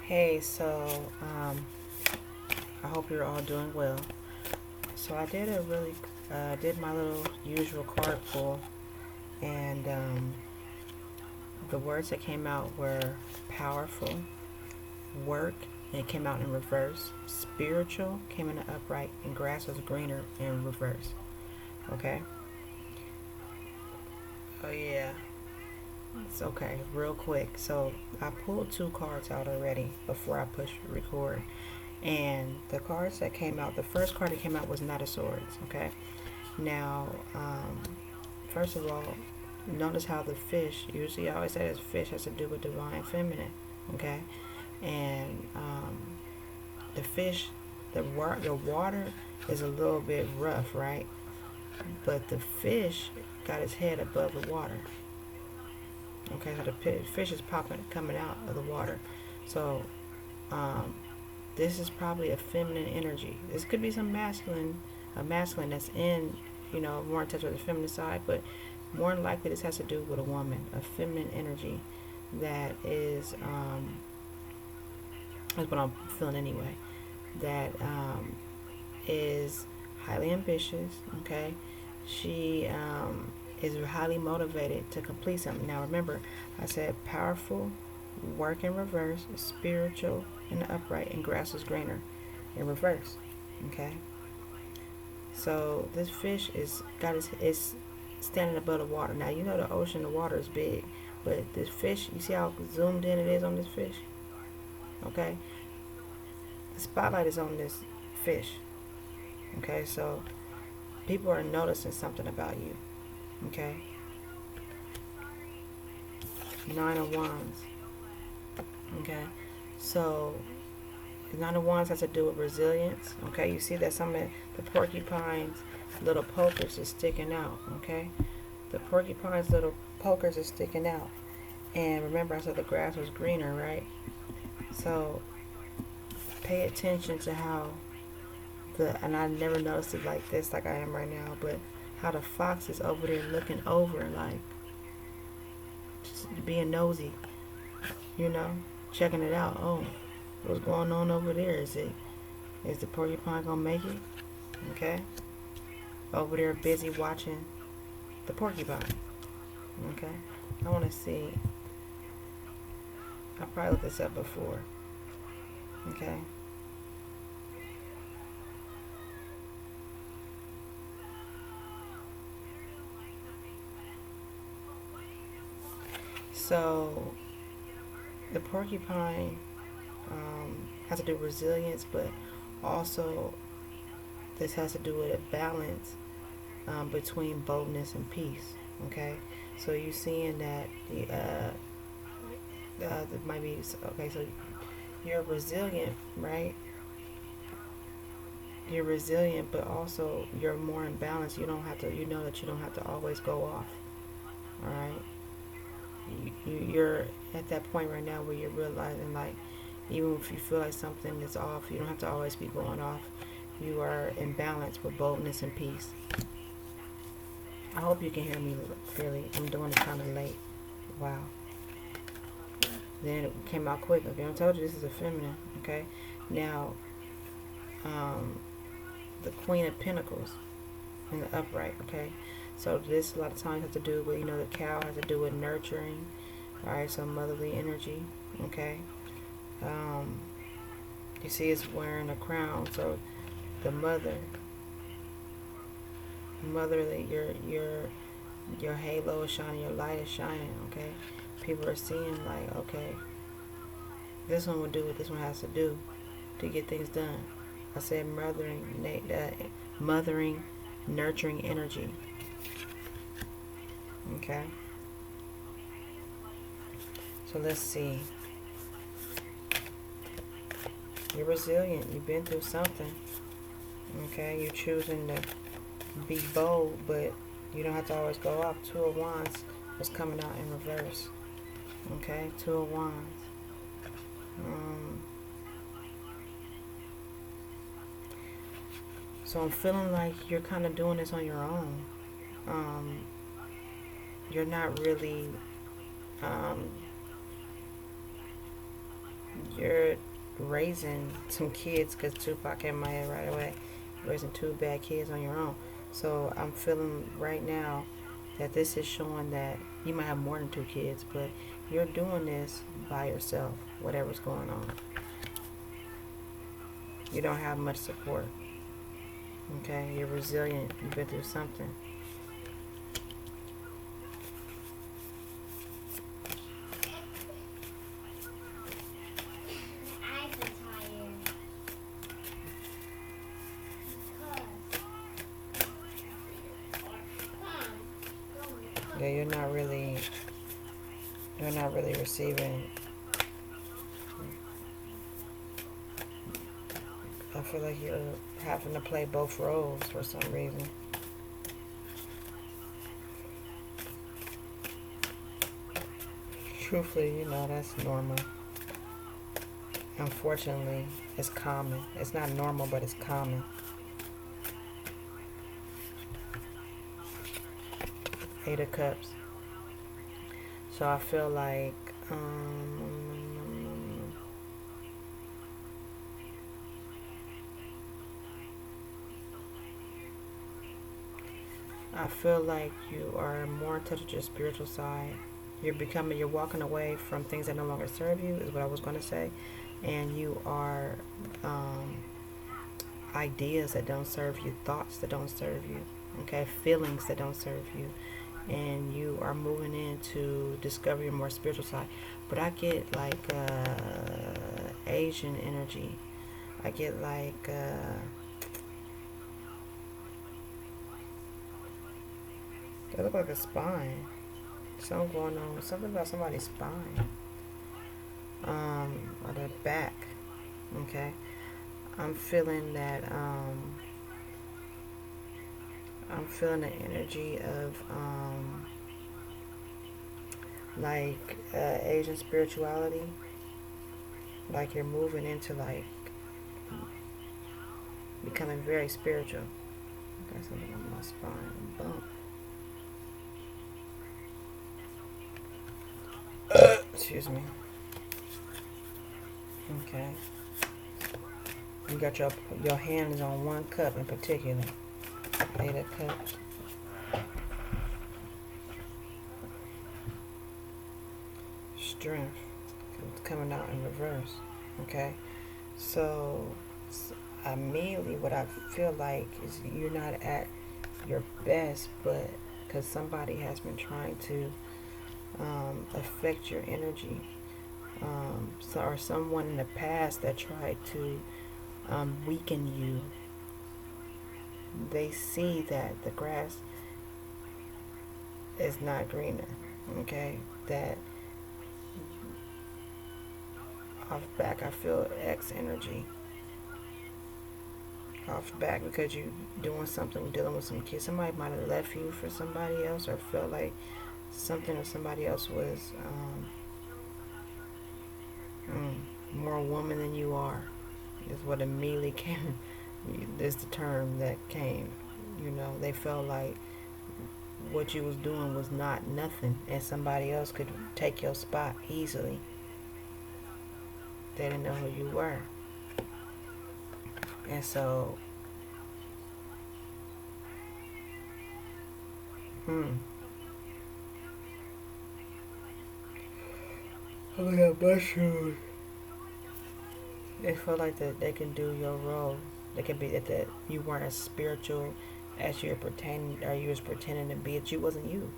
Hey, I hope you're all doing well. So I did did my little usual card pull, and the words that came out were powerful, work, and it came out in reverse. Spiritual came in the upright, and grass was greener in reverse. Okay? Oh, yeah. It's okay, real quick. So I pulled two cards out already before I push record. And the cards that came out, the first card that came out was Knight of Swords. Okay? Now, first of all, notice how the fish, usually I always say this fish has to do with divine feminine, okay? And the fish, the water is a little bit rough, right? But the fish got his head above the water. Okay, so the fish is coming out of the water. So, um, this is probably a feminine energy. This could be a masculine that's more in touch with the feminine side, but more than likely this has to do with a woman, a feminine energy that is what I'm feeling anyway, that is highly ambitious, okay? She is highly motivated to complete something. Now remember, I said powerful, work in reverse, spiritual in the upright, and grass is greener in reverse, okay? So this fish is standing above the water. Now you know the ocean, the water is big, but this fish, you see how zoomed in it is on this fish? Okay, the spotlight is on this fish. Okay, so people are noticing something about you. Okay, Nine of Wands. Okay, so the Nine of Wands has to do with resilience. Okay, you see that some of the porcupine's little pokers is sticking out. Okay, the porcupine's little pokers is sticking out. And remember, I said the grass was greener, right? So pay attention to how and I never noticed it like this, like I am right now, but how the fox is over there looking over, like just being nosy, checking it out. Oh, what's going on over there? Is the porcupine gonna make it? Okay, over there busy watching the porcupine. Okay, I want to see. I probably looked this up before. Okay. So the porcupine has to do with resilience, but also this has to do with a balance between boldness and peace. Okay, so you're seeing that it might be okay. So you're resilient, right? You're resilient, but also you're more in balance. You don't have to. You know that you don't have to always go off. All right. You're at that point right now where you're realizing, like, even if you feel like something is off, you don't have to always be going off. You are in balance with boldness and peace. I hope you can hear me clearly. I'm doing it kind of late. Wow. Then it came out quick. Okay, I told you this is a feminine. Okay. Now, the Queen of Pentacles in the upright. Okay. So this a lot of times has to do with, the cow has to do with nurturing. Alright, so motherly energy. Okay. You see it's wearing a crown. So the motherly, your halo is shining, your light is shining. Okay. People are seeing, like, okay, this one will do what this one has to do to get things done. I said mothering, nurturing energy. Okay. So let's see. You're resilient. You've been through something. Okay. You're choosing to be bold, but you don't have to always go up. Two of Wands was coming out in reverse. Okay. Two of Wands. So I'm feeling like you're kind of doing this on your own. You're not really you're raising some kids, because Tupac came in my head right away. Raising two bad kids on your own. So I'm feeling right now that this is showing that you might have more than two kids, but you're doing this by yourself, whatever's going on. You don't have much support. Okay, you're resilient. You've been through something. Yeah, you're not really receiving. I feel like you're having to play both roles for some reason. Truthfully, that's normal. Unfortunately, it's common. It's not normal, but it's common. Eight of Cups. So I feel like you are more in touch with your spiritual side. You're walking away from things that no longer serve you, is what I was going to say. And you are ideas that don't serve you, thoughts that don't serve you, okay, feelings that don't serve you. And you are moving into discover your more spiritual side. But I get like Asian energy. I get like they look like a spine. Something going on. Something about somebody's spine. Or their back. Okay. I'm feeling that I'm feeling the energy of like Asian spirituality. Like you're moving into like becoming very spiritual. Got something on my spine. Bump. Excuse me. Okay. You got your hand is on one cup in particular. Eight of Cups. Strength. It's coming out in reverse. Okay. So immediately what I feel like is you're not at your best, but because somebody has been trying to affect your energy, or someone in the past that tried to weaken you. They see that the grass is not greener. Okay, that off back I feel X energy off back because you doing something, dealing with some kids. Somebody might have left you for somebody else, or felt like something or somebody else was more woman than you are, is what immediately came. Is the term that came. They felt like what you was doing was not nothing, and somebody else could take your spot easily. They didn't know who you were, and so oh yeah, mushrooms. They feel like that they can do your role. They can be that you weren't as spiritual as you were pretending, or you was pretending to be. That you wasn't you.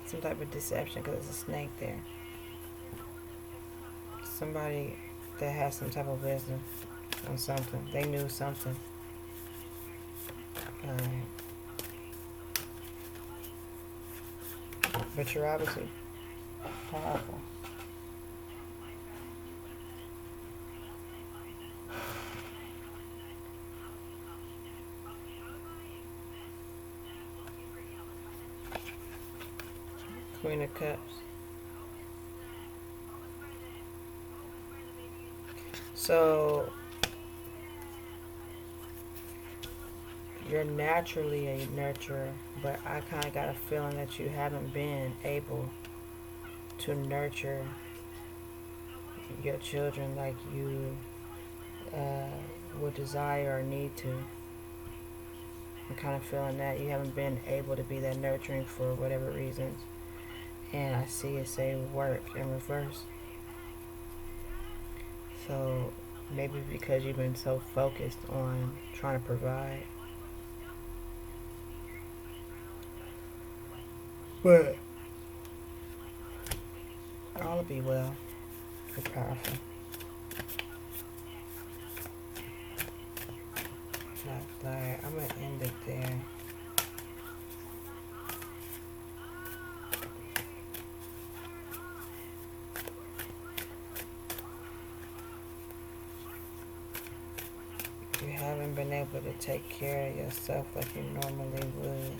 Some type of deception because there's a snake there. Somebody that has some type of wisdom on something. They knew something. Alright. But you're obviously powerful. Queen of Cups. So you're naturally a nurturer, but I kind of got a feeling that you haven't been able to nurture your children like you would desire or need to. I'm kind of feeling that you haven't been able to be that nurturing for whatever reasons. And I see it say work in reverse. So maybe because you've been so focused on trying to provide. But all will be well. You're powerful. Alright, I'm gonna end it there. You haven't been able to take care of yourself like you normally would.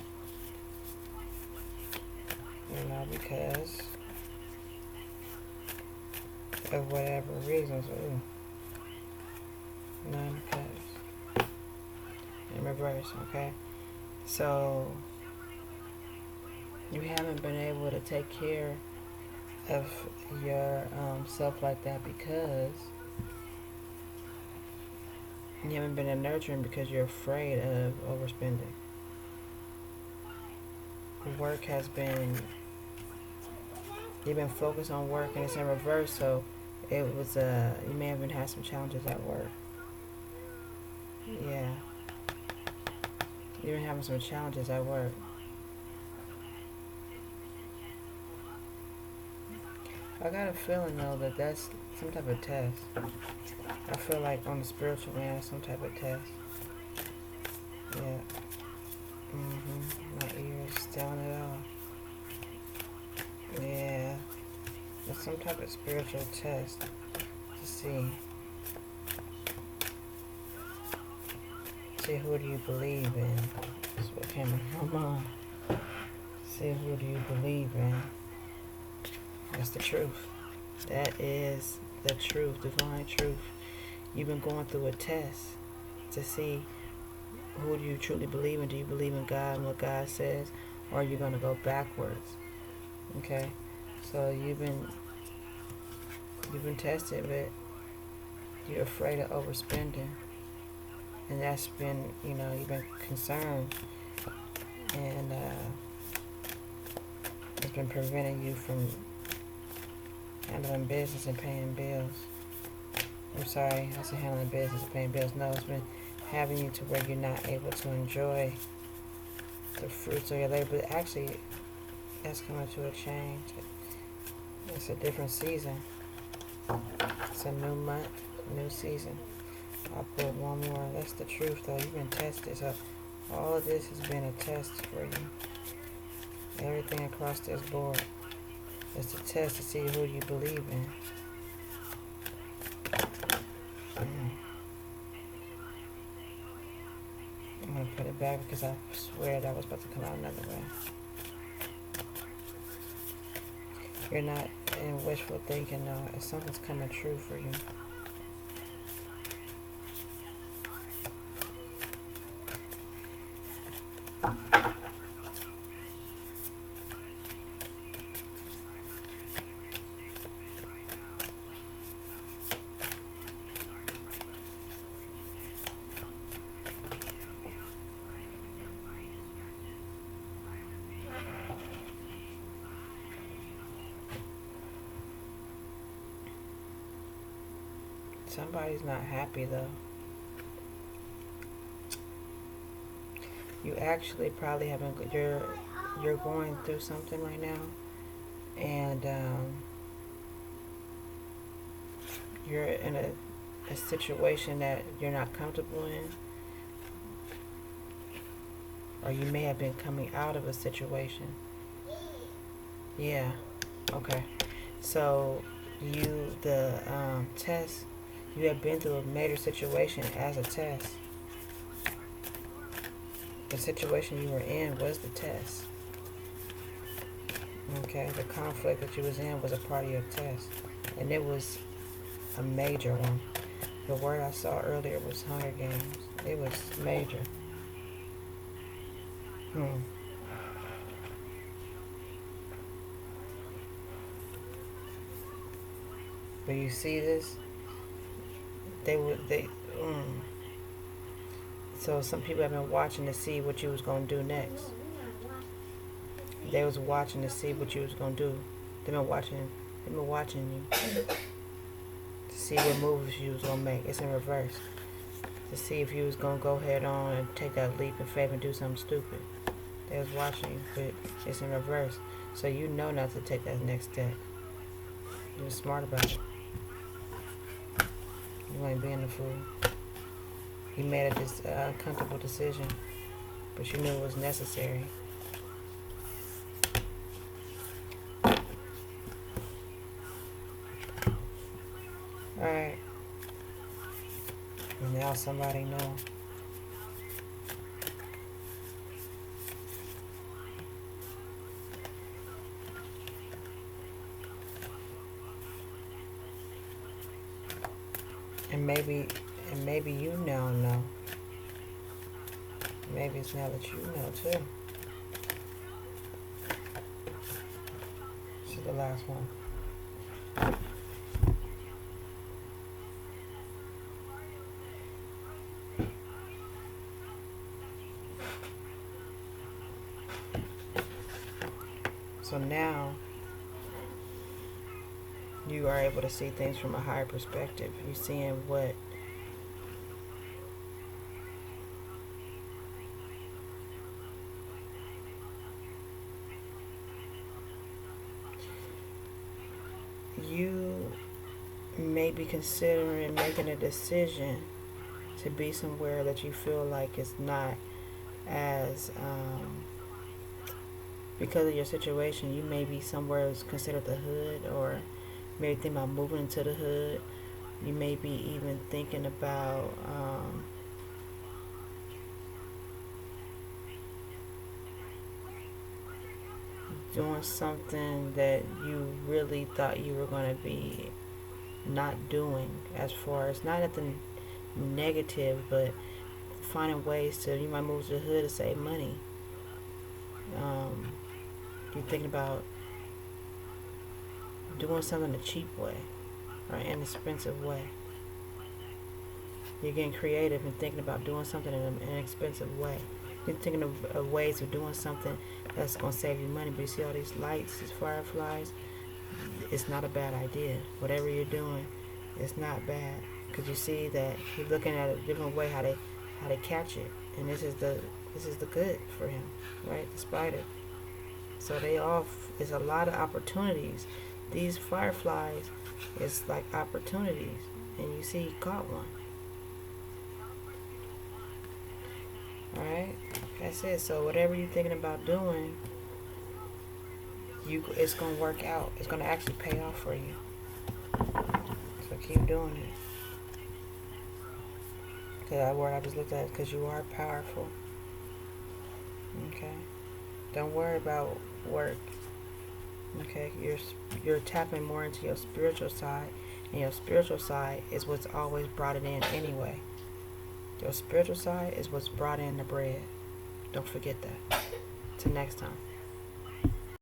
You know, because of whatever reasons. Ooh. 9 of Cups. In reverse, okay? So, you haven't been able to take care of your self like that because you haven't been in nurturing because you're afraid of overspending. Work has been, you've been focused on work and it's in reverse, so it was, you may have had some challenges at work. Yeah. You've been having some challenges at work. I got a feeling though that that's some type of test. I feel like on the spiritual man, it's some type of test. Yeah. My ears telling it all. Yeah. It's some type of spiritual test to see. See who do you believe in. That's what came in my mind. See who do you believe in. That's the truth. That is the truth, divine truth. You've been going through a test to see who do you truly believe in. Do you believe in God and what God says, or are you going to go backwards? Okay, so you've been tested, but you're afraid of overspending, and that's been, you've been concerned, and it's been preventing you from handling business and paying bills. I'm sorry, I said handling business and paying bills. No, it's been having you to where you're not able to enjoy the fruits of your labor. But actually, that's coming to a change. It's a different season. It's a new month, new season. I'll put one more. That's the truth, though. You've been tested. So all of this has been a test for you. Everything across this board. It's a test to see who you believe in. I'm going to put it back because I swear that was about to come out another way. You're not in wishful thinking, though. Something's coming true for you. Somebody's not happy though. You actually probably haven't. You're going through something right now, and you're in a situation that you're not comfortable in, or you may have been coming out of a situation. Yeah. Okay. So the test. You have been through a major situation as a test. The situation you were in was the test. Okay, the conflict that you was in was a part of your test. And it was a major one. The word I saw earlier was Hunger Games. It was major. Mm. But you see this? They. Mm. So some people have been watching to see what you was gonna do next. They was watching to see what you was gonna do. They've been watching. They've been watching you to see what moves you was gonna make. It's in reverse. To see if you was gonna go head on and take that leap of faith and do something stupid. They was watching you, but it's in reverse. So you know not to take that next step. You're smart about it. You ain't being a fool. You made a uncomfortable decision, but you knew it was necessary. Alright. And now somebody know. And maybe you now know. Maybe it's now that you know too. This is the last one. So now you are able to see things from a higher perspective. You're seeing what you may be considering making a decision to be somewhere that you feel like is not as because of your situation. You may be somewhere that's considered the hood, or maybe think about moving into the hood. You may be even thinking about doing something that you really thought you were going to be not doing, as far as not nothing negative, but finding ways to, you might move to the hood to save money. You're thinking about doing something a cheap way or an inexpensive way. You're getting creative and thinking about doing something in an inexpensive way. You're thinking of ways of doing something that's going to save you money. But you see all these lights, these fireflies, it's not a bad idea. Whatever you're doing, it's not bad. Because you see that you're looking at a different way how they catch it. And this is the good for him, right? The spider. So it's a lot of opportunities. These fireflies is like opportunities, and you see he caught one. Alright? That's it. So whatever you're thinking about doing, it's gonna work out. It's gonna actually pay off for you. So keep doing it. Cause that word I just looked at, because you are powerful. Okay? Don't worry about work. Okay? You're tapping more into your spiritual side, and your spiritual side is what's always brought it in anyway. Your spiritual side is what's brought in the bread. Don't forget that. Till next time.